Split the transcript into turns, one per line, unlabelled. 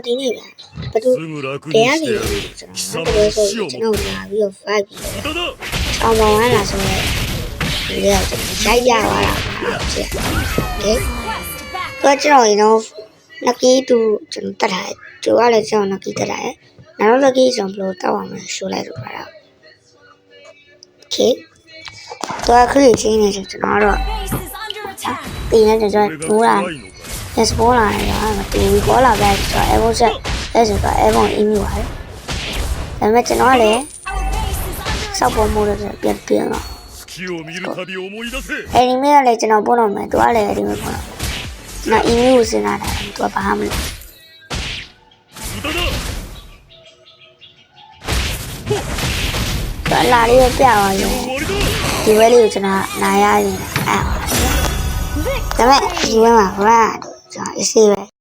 ဒီနေ့ဗျာဘသူတရားနေကျွန်တော်ဆိုကျွန်တော်လာပြီးတော့ fight ပြီးအောင်မောင်လာဆိုတော့ဒီကရိုက်ပြသွားတာဖြစ် okay တော့ကျွန်တော်ရင်တော့ lucky သူကျွန်တော်တက်ထားတယ်ကျိုးကလည်းကျွန်တော် lucky တက်ထားတယ်နောက်တော့ lucky ကျွန်တော်ဘယ်လိုတောက်အောင်လဲ show လိုက်လို့ပါတော့ okay တော့ခရီးချင်းနေကျွန်တော်တော့တင်နေကြတော့ဘူးလား yes ပေါ်လာတယ်ကွာမတူဘူးပေါ်လာပဲဆိုတော့ Evo set လဲဆိုတော့ Evo အင်းမျိုးပါတယ်ဒါပေမဲ့ကျွန်တော်ကလည်းစောက်ပေါ်မို့လို့ပြန်ပြန်တော့အဲဒီမေကလည်းကျွန်တော်ပို့တော့မယ်သူကလည်းအဲဒီမေပို့တော့ငါအင်းမျိုးကိုစဉ်းစားတာသူကဘာမှမလုပ်တော့လာလေးပြသွားရင်ဒီဝဲလေးကိုကျွန်တော်နားရရင်အဲ့ဒါပေမဲ့ဒီဝဲမှာဘာကျွန်တော်အစီပဲ